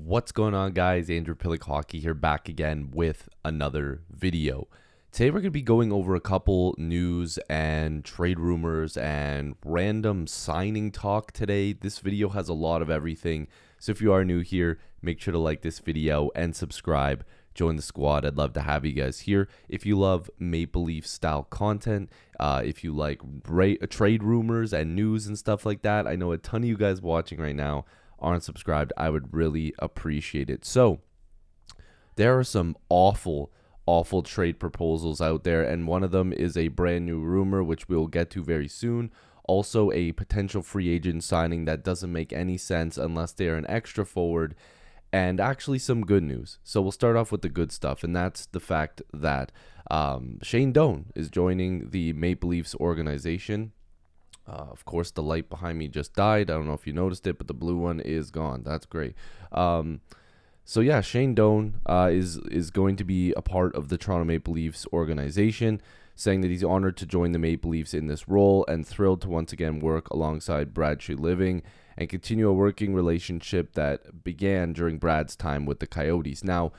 What's going on, guys? Andrew Piluk Hockey here, back again with another video. Today we're going to be going over a couple news and trade rumors and random signing talk today. This video has a lot of everything, so if you are new here, make sure to like this video and subscribe. Join the squad. I'd love to have you guys here. If you love Maple Leaf style content, if you like trade rumors and news and stuff like that, I know a ton of you guys watching right now aren't subscribed. I would really appreciate it. So there are some awful trade proposals out there, and one of them is a brand new rumor, which we'll get to very soon. Also a potential free agent signing that doesn't make any sense unless they are an extra forward, and actually some good news. So we'll start off with the good stuff, and that's the fact that Shane Doan is joining the Maple Leafs organization. Of course, the light behind me just died. I don't know if you noticed it, but the blue one is gone. That's great. So yeah, Shane Doan is going to be a part of the Toronto Maple Leafs organization, saying that he's honored to join the Maple Leafs in this role and thrilled to once again work alongside Brad Treliving and continue a working relationship that began during Brad's time with the Coyotes. Now,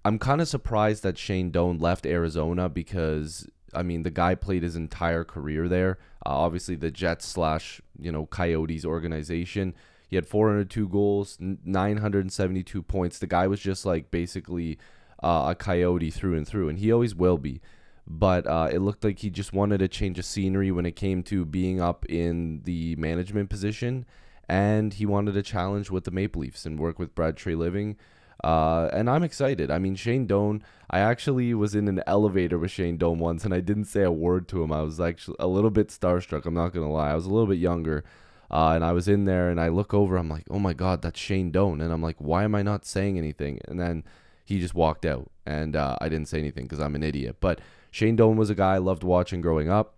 I'm kind of surprised that Shane Doan left Arizona because, I mean, the guy played his entire career there. Obviously, the Jets / Coyotes organization. He had 402 goals, 972 points. The guy was just like basically a Coyote through and through, and he always will be. But it looked like he just wanted a change of scenery when it came to being up in the management position, and he wanted a challenge with the Maple Leafs and work with Brad Treliving. And I'm excited. I mean, Shane Doan, I actually was in an elevator with Shane Doan once, and I didn't say a word to him. I was actually a little bit starstruck. I'm not going to lie. I was a little bit younger, and I was in there, and I look over. I'm like, oh, my God, that's Shane Doan. And I'm like, why am I not saying anything? And then he just walked out, and I didn't say anything because I'm an idiot. But Shane Doan was a guy I loved watching growing up,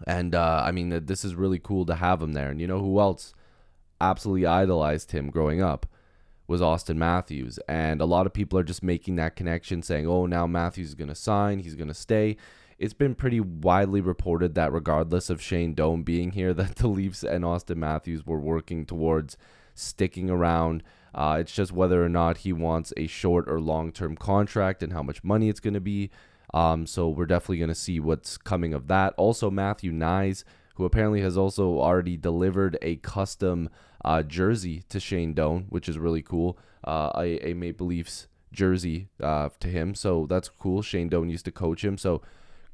and I mean, this is really cool to have him there. And you know who else absolutely idolized him growing up? Was Austin Matthews. And a lot of people are just making that connection, saying, oh, now Matthews is going to sign, he's going to stay. It's been pretty widely reported that regardless of Shane Doan being here, that the Leafs and Austin Matthews were working towards sticking around. It's just whether or not he wants a short or long-term contract and how much money it's going to be. So we're definitely going to see what's coming of that. Also, Matthew Nyes, who apparently has also already delivered a custom jersey to Shane Doan, which is really cool. A Maple Leafs jersey to him, so that's cool. Shane Doan used to coach him, so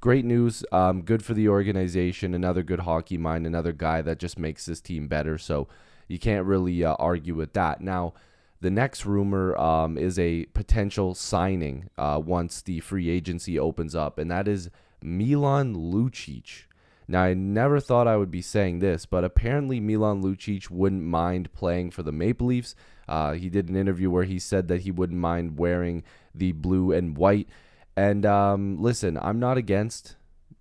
great news. Good for the organization. Another good hockey mind, another guy that just makes this team better, so you can't really argue with that. Now, the next rumor is a potential signing once the free agency opens up, and that is Milan Lucic. Now, I never thought I would be saying this, but apparently Milan Lucic wouldn't mind playing for the Maple Leafs. He did an interview where he said that he wouldn't mind wearing the blue and white. And listen, I'm not against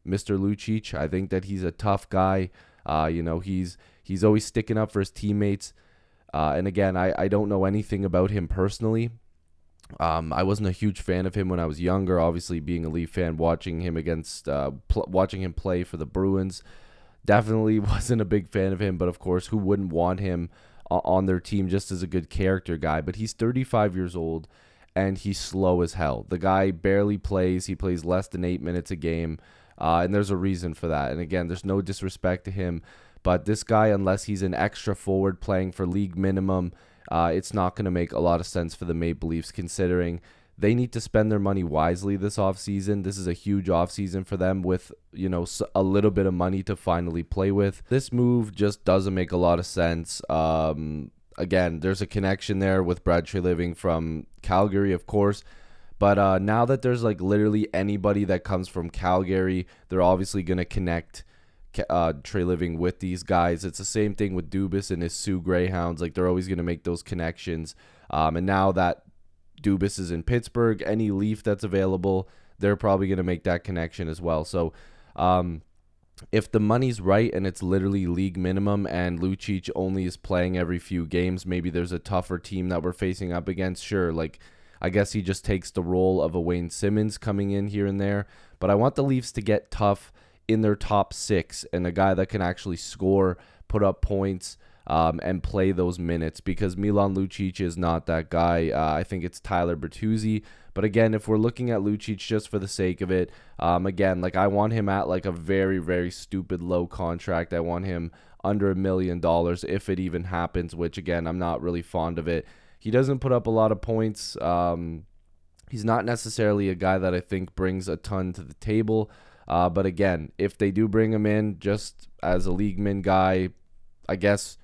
Mr. Lucic. I think that he's a tough guy. He's always sticking up for his teammates. And again, I don't know anything about him personally. I wasn't a huge fan of him when I was younger. Obviously, being a Leaf fan, watching him watching him play for the Bruins, definitely wasn't a big fan of him. But of course, who wouldn't want him on their team just as a good character guy? But he's 35 years old, and he's slow as hell. The guy barely plays. He plays less than 8 minutes a game, and there's a reason for that. And again, there's no disrespect to him, but this guy, unless he's an extra forward playing for league minimum, it's not going to make a lot of sense for the Maple Leafs, considering they need to spend their money wisely this offseason. This is a huge offseason for them with, a little bit of money to finally play with. This move just doesn't make a lot of sense. Again, there's a connection there with Brad Treliving from Calgary, of course. But now that there's like literally anybody that comes from Calgary, they're obviously going to connect Treliving with these guys. It's the same thing with Dubas and his Sioux Greyhounds. Like, they're always going to make those connections. And now that Dubas is in Pittsburgh, any Leaf that's available, they're probably going to make that connection as well. So if the money's right and it's literally league minimum and Lucic only is playing every few games, maybe there's a tougher team that we're facing up against. Sure, like, I guess he just takes the role of a Wayne Simmons coming in here and there. But I want the Leafs to get tough in their top six and a guy that can actually score, put up points, and play those minutes, because Milan Lucic is not that guy. I think it's Tyler Bertuzzi. But again, if we're looking at Lucic just for the sake of it, again, like I want him at like a very, very stupid low contract. I want him under $1 million if it even happens, which again, I'm not really fond of it. He doesn't put up a lot of points. He's not necessarily a guy that I think brings a ton to the table. But again, if they do bring him in just as a league min guy, I guess,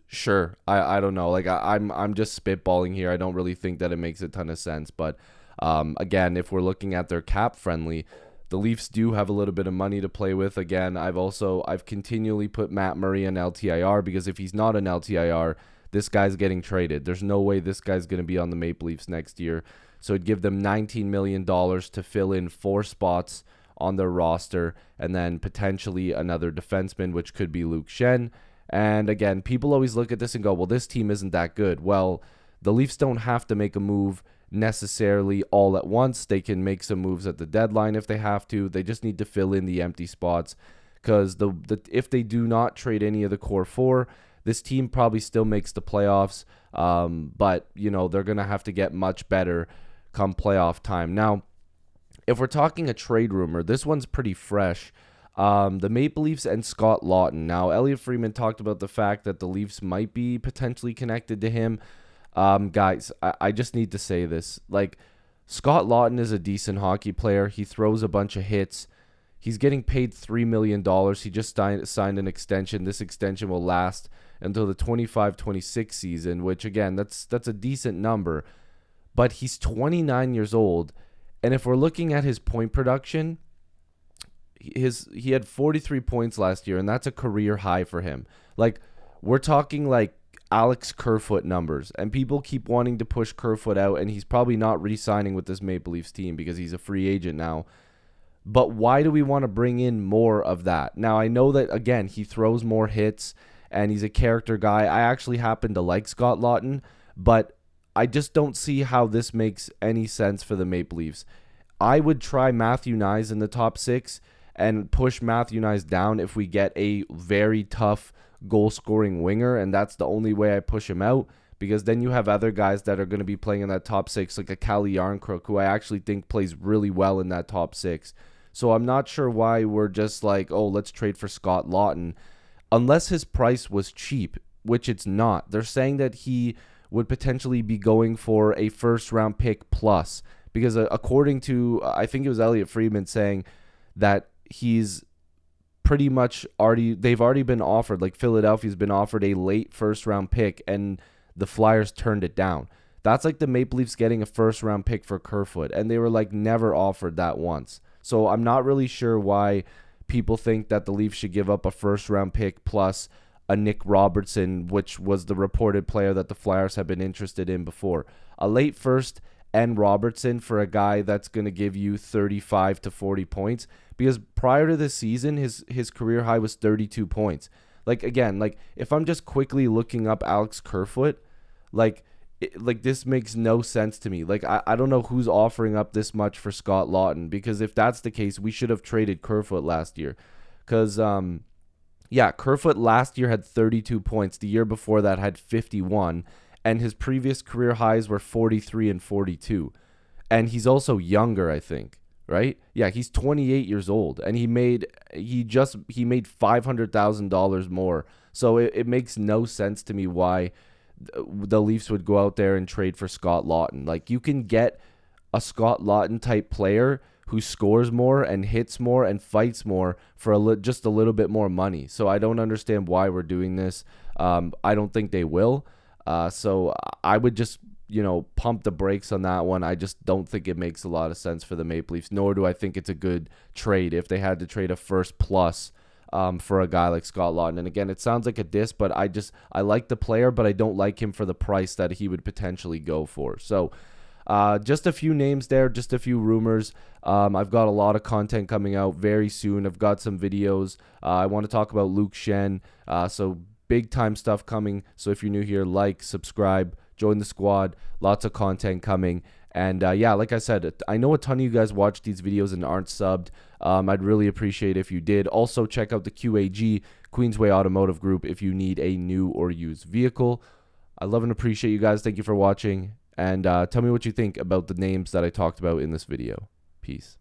sure. I don't know. Like I'm just spitballing here. I don't really think that it makes a ton of sense. But again, if we're looking at their cap friendly, the Leafs do have a little bit of money to play with. Again, I've continually put Matt Murray in LTIR, because if he's not an LTIR, this guy's getting traded. There's no way this guy's going to be on the Maple Leafs next year. So it'd give them $19 million to fill in 4 spots on their roster, and then potentially another defenseman, which could be Luke Schenn. And again, people always look at this and go, well, this team isn't that good. Well, the Leafs don't have to make a move necessarily all at once. They can make some moves at the deadline if they have to. They just need to fill in the empty spots, because if they do not trade any of the core 4, this team probably still makes the playoffs. But, they're going to have to get much better come playoff time. Now, if we're talking a trade rumor, this one's pretty fresh. The Maple Leafs and Scott Laughton. Now, Elliot Friedman talked about the fact that the Leafs might be potentially connected to him. Guys, I just need to say this. Like, Scott Laughton is a decent hockey player. He throws a bunch of hits. He's getting paid $3 million. He just signed an extension. This extension will last until the 25-26 season, which, again, that's a decent number. But he's 29 years old, and if we're looking at his point production, he had 43 points last year, and that's a career high for him. Like, we're talking like Alex Kerfoot numbers, and people keep wanting to push Kerfoot out, and he's probably not re-signing with this Maple Leafs team because he's a free agent now. But why do we want to bring in more of that? Now, I know that, again, he throws more hits, and he's a character guy. I actually happen to like Scott Laughton, but I just don't see how this makes any sense for the Maple Leafs. I would try Matthew Nyes in the top 6 and push Matthew Nyes down if we get a very tough goal-scoring winger, and that's the only way I push him out, because then you have other guys that are going to be playing in that top 6, like a Calle Yarncrook, who I actually think plays really well in that top 6. So I'm not sure why we're just like, oh, let's trade for Scott Laughton, unless his price was cheap, which it's not. They're saying that he would potentially be going for a first-round pick plus, because according to, I think it was Elliot Friedman saying that he's pretty much they've already been offered, like Philadelphia's been offered a late first-round pick, and the Flyers turned it down. That's like the Maple Leafs getting a first-round pick for Kerfoot, and they were like never offered that once. So I'm not really sure why people think that the Leafs should give up a first-round pick plus a Nick Robertson, which was the reported player that the Flyers have been interested in before. A late first and Robertson for a guy that's going to give you 35 to 40 points, because prior to this season, his career high was 32 points. Like, again, like if I'm just quickly looking up Alex Kerfoot, like this makes no sense to me. Like, I don't know who's offering up this much for Scott Laughton, because if that's the case, we should have traded Kerfoot last year. Because, Kerfoot last year had 32 points. The year before that had 51. And his previous career highs were 43 and 42. And he's also younger, I think, right? Yeah, he's 28 years old, and he made $500,000 more. So it makes no sense to me why the Leafs would go out there and trade for Scott Laughton. Like, you can get a Scott Laughton type player who scores more and hits more and fights more for just a little bit more money. So I don't understand why we're doing this. I don't think they will. So I would just, pump the brakes on that one. I just don't think it makes a lot of sense for the Maple Leafs, nor do I think it's a good trade if they had to trade a first plus for a guy like Scott Laughton. And again, it sounds like a diss, but I like the player, but I don't like him for the price that he would potentially go for. So just a few names there, just a few rumors. I've got a lot of content coming out very soon. I've got some videos. I want to talk about Luke Schenn. So big time stuff coming. So if you're new here, like, subscribe, join the squad. Lots of content coming. And like I said, I know a ton of you guys watch these videos and aren't subbed. I'd really appreciate if you did. Also, check out the QAG, Queensway Automotive Group, if you need a new or used vehicle. I love and appreciate you guys. Thank you for watching. And tell me what you think about the names that I talked about in this video. Peace.